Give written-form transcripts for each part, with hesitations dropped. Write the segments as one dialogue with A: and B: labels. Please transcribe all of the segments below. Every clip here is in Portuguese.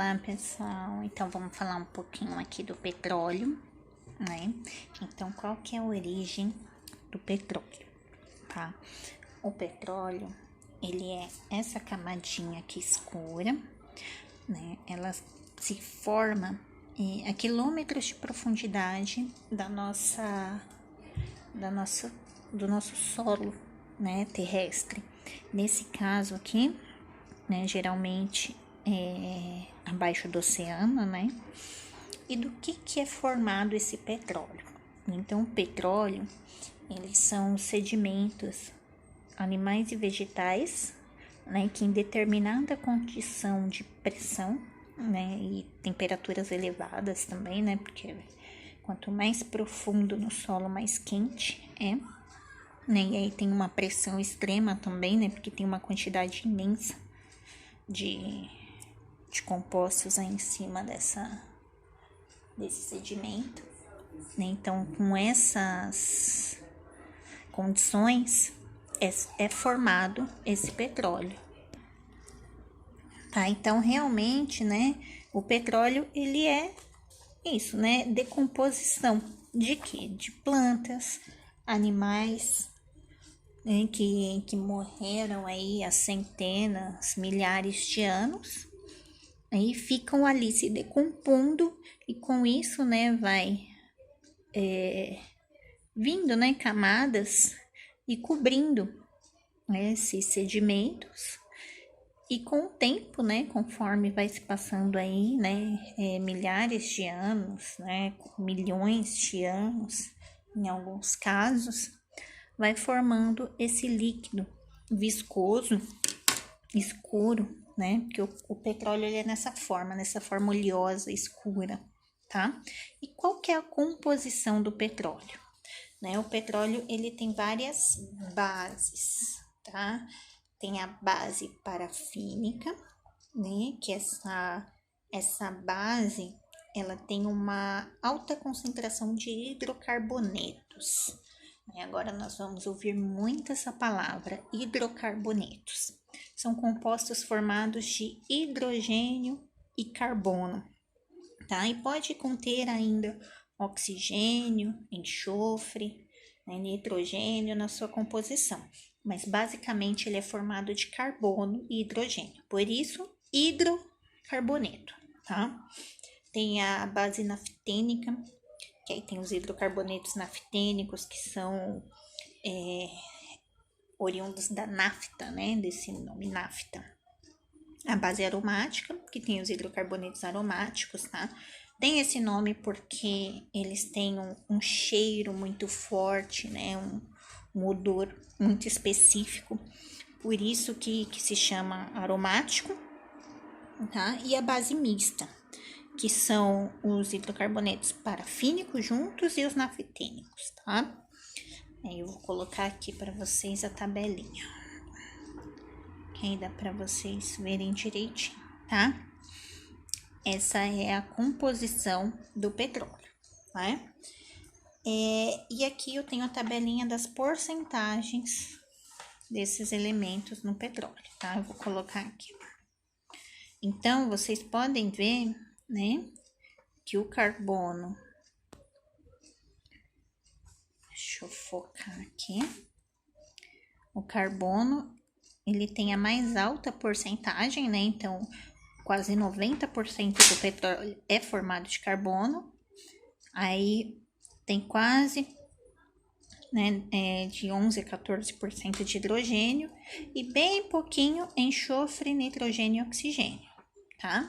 A: Olá, pessoal. Então, vamos falar um pouquinho aqui do petróleo, né? Então, qual que é a origem do petróleo, tá? O petróleo, ele é essa camadinha aqui escura, né? Ela se forma a quilômetros de profundidade do nosso solo, né, terrestre. Nesse caso aqui, né, geralmente abaixo do oceano, né? E do que é formado esse petróleo? Então, o petróleo, eles são sedimentos animais e vegetais, né, que em determinada condição de pressão, né, e temperaturas elevadas também, né, porque quanto mais profundo no solo, mais quente é, né, e aí tem uma pressão extrema também, né, porque tem uma quantidade imensa de compostos aí em cima desse sedimento, né? Então, com essas condições, é formado esse petróleo, tá? Então, realmente, né, o petróleo, ele é isso, né, decomposição de quê? De plantas, animais, né, que morreram aí há centenas, milhares de anos, aí ficam ali se decompondo e com isso, né, vai vindo, né, camadas e cobrindo, né, esses sedimentos. E com o tempo, né, conforme vai se passando aí, né, milhares de anos, né, milhões de anos, em alguns casos, vai formando esse líquido viscoso, escuro, né, porque o petróleo ele é nessa forma oleosa, escura, tá? E qual que é a composição do petróleo? Né, o petróleo ele tem várias bases, tá? Tem a base parafínica, né, que essa base ela tem uma alta concentração de hidrocarbonetos. Agora nós vamos ouvir muito essa palavra, hidrocarbonetos. São compostos formados de hidrogênio e carbono, tá? E pode conter ainda oxigênio, enxofre, né, nitrogênio na sua composição. Mas basicamente ele é formado de carbono e hidrogênio. Por isso, hidrocarboneto, tá? Tem a base naftênica, que aí tem os hidrocarbonetos naftênicos, que são oriundos da nafta, né? Desse nome nafta. A base aromática, que tem os hidrocarbonetos aromáticos, tá? Tem esse nome porque eles têm um cheiro muito forte, né? Um odor muito específico. Por isso que se chama aromático, tá? E a base mista, que são os hidrocarbonetos parafínicos juntos e os naftênicos, tá? Aí eu vou colocar aqui para vocês a tabelinha, que aí dá para vocês verem direitinho, tá? Essa é a composição do petróleo, né? E aqui eu tenho a tabelinha das porcentagens desses elementos no petróleo, tá? Eu vou colocar aqui. Então, vocês podem ver, né, que o carbono, deixa eu focar aqui, o carbono, ele tem a mais alta porcentagem, né, então quase 90% do petróleo é formado de carbono, aí tem quase, né, de 11 a 14% de hidrogênio e bem pouquinho enxofre, nitrogênio e oxigênio, tá?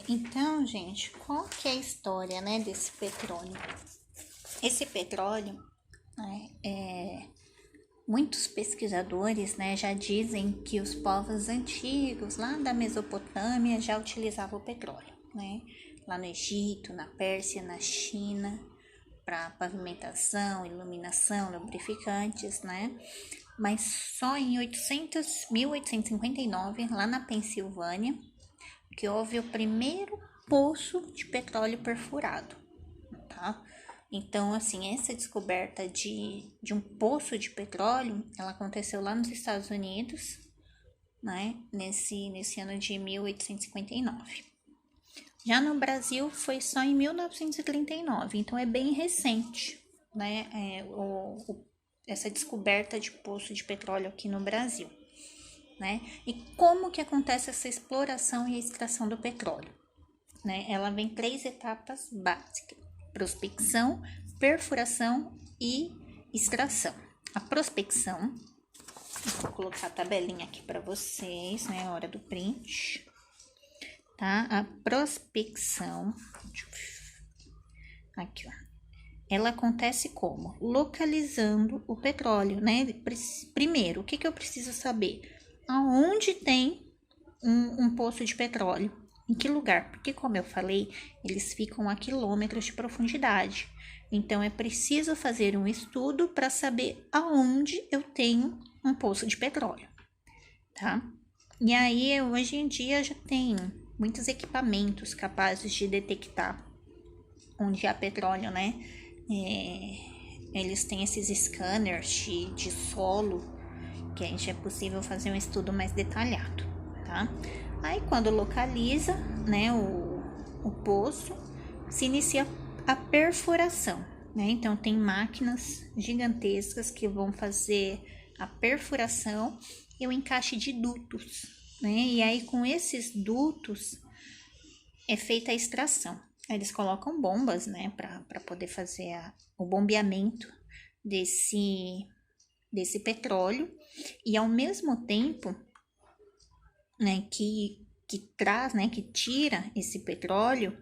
A: Então, gente, qual que é a história, né, desse petróleo? Esse petróleo, né, muitos pesquisadores, né, já dizem que os povos antigos lá da Mesopotâmia já utilizavam o petróleo, né? Lá no Egito, na Pérsia, na China, para pavimentação, iluminação, lubrificantes, né? Mas só em 1859, lá na Pensilvânia, que houve o primeiro poço de petróleo perfurado, tá? Então, assim, essa descoberta de um poço de petróleo, ela aconteceu lá nos Estados Unidos, né, nesse ano de 1859. Já no Brasil foi só em 1939, então é bem recente, né, essa descoberta de poço de petróleo aqui no Brasil, né? E como que acontece essa exploração e extração do petróleo, né? Ela vem 3 etapas básicas: prospecção, perfuração e extração. A prospecção, vou colocar a tabelinha aqui para vocês, né? A hora do print, tá? A prospecção, aqui, ó. Ela acontece como? Localizando o petróleo, né? Primeiro, o que eu preciso saber? Aonde tem um poço de petróleo? Em que lugar? Porque, como eu falei, eles ficam a quilômetros de profundidade. Então, é preciso fazer um estudo para saber aonde eu tenho um poço de petróleo, tá? E aí, hoje em dia, já tem muitos equipamentos capazes de detectar onde há petróleo, né? Eles têm esses scanners de solo, que aí já é possível fazer um estudo mais detalhado, tá? Aí, quando localiza, né, o poço, se inicia a perfuração, né? Então, tem máquinas gigantescas que vão fazer a perfuração e o encaixe de dutos, né? E aí, com esses dutos, é feita a extração. Aí eles colocam bombas, né, para poder fazer o bombeamento desse petróleo, e ao mesmo tempo, né, que traz, né, que tira esse petróleo,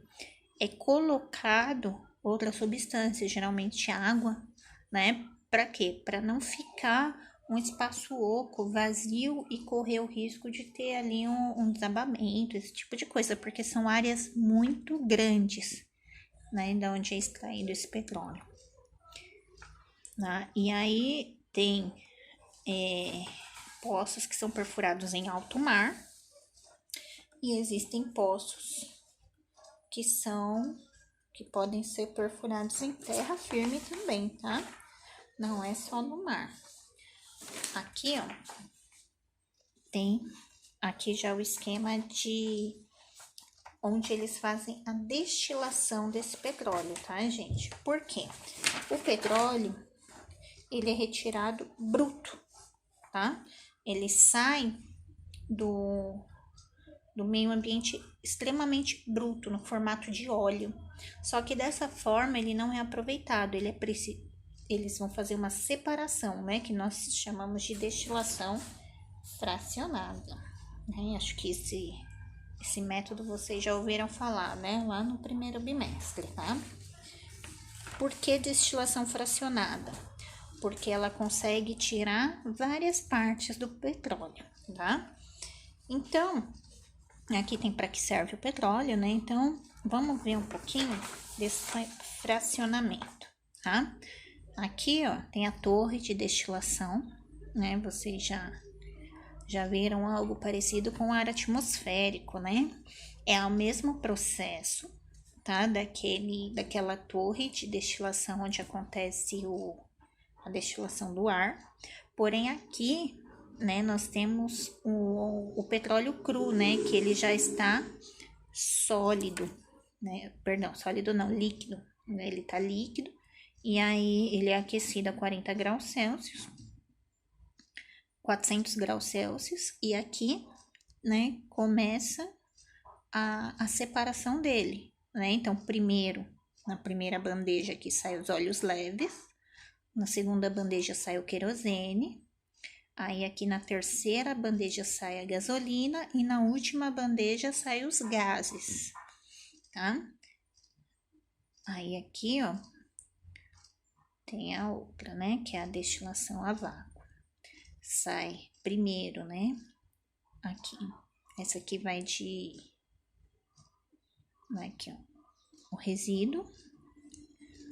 A: é colocado outra substância, geralmente água, né? Para quê? Para não ficar um espaço oco, vazio e correr o risco de ter ali um desabamento, esse tipo de coisa, porque são áreas muito grandes, né? De onde é extraído esse petróleo. Né? E aí tem poços que são perfurados em alto mar, e existem poços que podem ser perfurados em terra firme também, tá? Não é só no mar. Aqui, ó, tem aqui já o esquema de onde eles fazem a destilação desse petróleo, tá, gente? Por quê? O petróleo, ele é retirado bruto, tá? Ele sai do meio ambiente extremamente bruto, no formato de óleo. Só que dessa forma ele não é aproveitado, eles vão fazer uma separação, né, que nós chamamos de destilação fracionada. Né? Acho que esse método vocês já ouviram falar, né, lá no primeiro bimestre, tá? Por que destilação fracionada? Porque ela consegue tirar várias partes do petróleo, tá? Então, aqui tem para que serve o petróleo, né? Então, vamos ver um pouquinho desse fracionamento, tá? Aqui, ó, tem a torre de destilação, né? Vocês já viram algo parecido com ar atmosférico, né? É o mesmo processo, tá? Daquela torre de destilação onde acontece a destilação do ar. Porém, aqui, né, nós temos o petróleo cru, né? Que ele já está sólido, né? Perdão, sólido não, líquido. Né? Ele tá líquido. E aí, ele é aquecido a 40 graus Celsius. 400 graus Celsius, e aqui, né, começa a separação dele, né? Então, primeiro, na primeira bandeja aqui sai os óleos leves, na segunda bandeja sai o querosene, aí aqui na terceira bandeja sai a gasolina e na última bandeja sai os gases, tá? Aí aqui, ó, tem a outra, né, que é a destilação a vácuo. Sai primeiro, né, aqui. Essa aqui vai aqui, ó, o resíduo.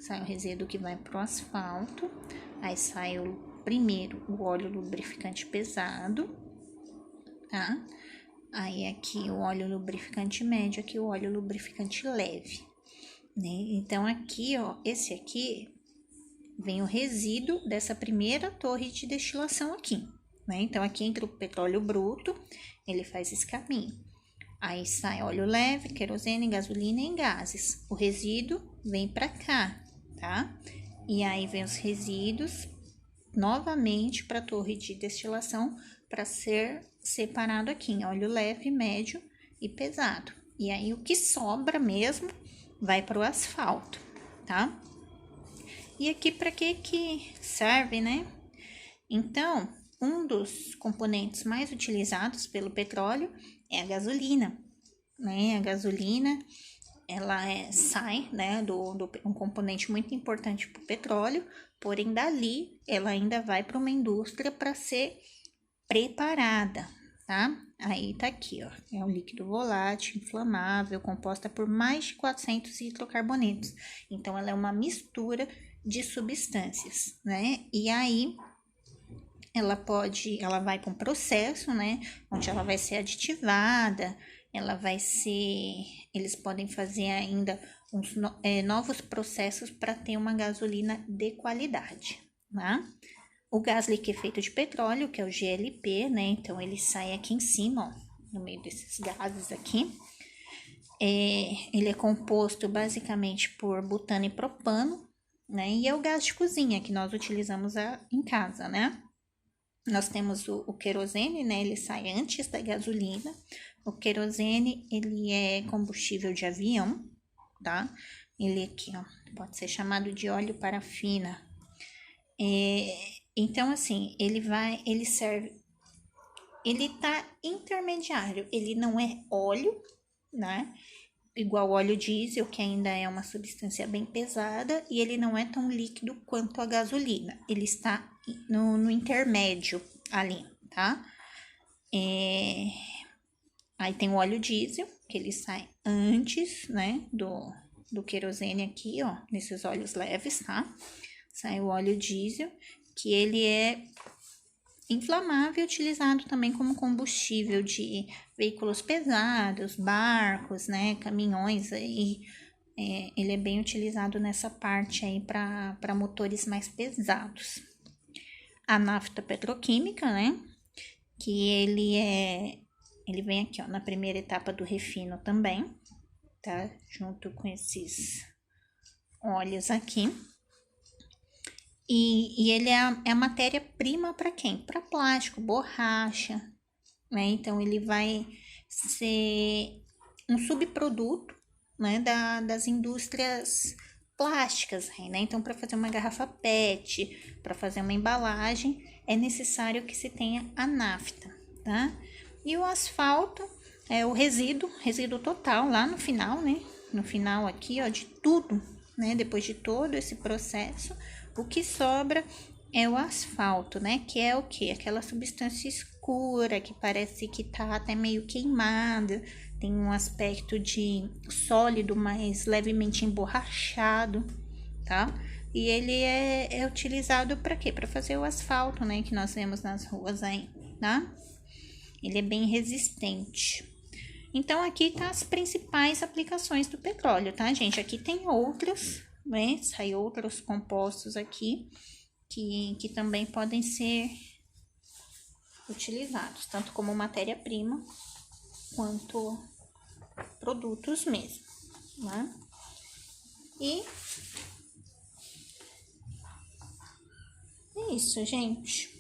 A: Sai o resíduo que vai pro asfalto. Aí sai primeiro o óleo lubrificante pesado, tá? Aí aqui o óleo lubrificante médio, aqui o óleo lubrificante leve, né? Então aqui, ó, esse aqui vem o resíduo dessa primeira torre de destilação aqui, né? Então, aqui entre o petróleo bruto, ele faz esse caminho. Aí sai óleo leve, querosene, gasolina e gases. O resíduo vem para cá, tá? E aí vem os resíduos novamente para a torre de destilação para ser separado aqui em óleo leve, médio e pesado. E aí o que sobra mesmo vai para o asfalto, tá? E aqui para que serve, né? Então, um dos componentes mais utilizados pelo petróleo é a gasolina, né? A gasolina, ela sai, né, um componente muito importante para o petróleo, porém dali ela ainda vai para uma indústria para ser preparada, tá? Aí tá aqui, ó, é um líquido volátil, inflamável, composta por mais de 400 hidrocarbonetos. Então, ela é uma mistura de substâncias, né? E aí, ela vai para um processo, né? Onde ela vai ser aditivada, eles podem fazer ainda novos processos para ter uma gasolina de qualidade, tá? O gás liquefeito de petróleo, que é o GLP, né? Então, ele sai aqui em cima, ó, no meio desses gases aqui. Ele é composto basicamente por butano e propano, né? E é o gás de cozinha que nós utilizamos em casa, né? Nós temos o querosene, né? Ele sai antes da gasolina. O querosene, ele é combustível de avião, tá? Ele aqui, ó, pode ser chamado de óleo parafina. Então, assim, ele serve, ele tá intermediário, ele não é óleo, né? Igual óleo diesel, que ainda é uma substância bem pesada, e ele não é tão líquido quanto a gasolina. Ele está no intermédio ali, tá? Aí tem o óleo diesel, que ele sai antes, né, do querosene aqui, ó, nesses óleos leves, tá? Sai o óleo diesel, que ele é inflamável, utilizado também como combustível de veículos pesados, barcos, né, caminhões aí. Ele é bem utilizado nessa parte aí para motores mais pesados. A nafta petroquímica, né, que ele vem aqui, ó, na primeira etapa do refino também, tá? Junto com esses óleos aqui. E ele é a matéria-prima para quem? Para plástico, borracha, né? Então, ele vai ser um subproduto, né, das indústrias plásticas, né? Então, para fazer uma garrafa PET, para fazer uma embalagem, é necessário que se tenha a nafta, tá? E o asfalto é o resíduo total lá no final, né? No final aqui, ó, de tudo, né? Depois de todo esse processo, o que sobra é o asfalto, né? Que é o quê? Aquela substância escura que parece que tá até meio queimada, tem um aspecto de sólido, mas levemente emborrachado, tá? E ele é utilizado para quê? Para fazer o asfalto, né? Que nós vemos nas ruas aí, tá? Ele é bem resistente. Então, aqui tá as principais aplicações do petróleo, tá, gente? Aqui tem outras, né? Sai outros compostos aqui que também podem ser utilizados, tanto como matéria-prima quanto produtos mesmo, né? E é isso, gente.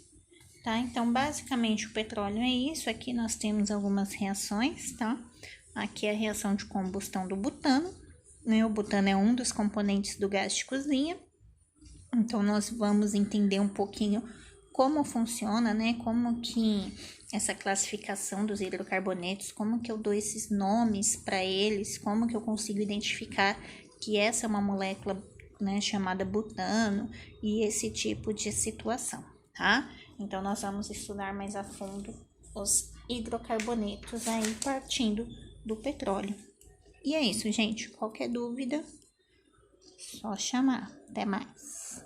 A: Tá? Então, basicamente, o petróleo é isso. Aqui nós temos algumas reações, tá? Aqui é a reação de combustão do butano, né? O butano é um dos componentes do gás de cozinha. Então, nós vamos entender um pouquinho como funciona, né? Como que essa classificação dos hidrocarbonetos, como que eu dou esses nomes para eles, como que eu consigo identificar que essa é uma molécula, né, chamada butano e esse tipo de situação, tá? Então, nós vamos estudar mais a fundo os hidrocarbonetos aí partindo do petróleo. E é isso, gente. Qualquer dúvida, só chamar. Até mais.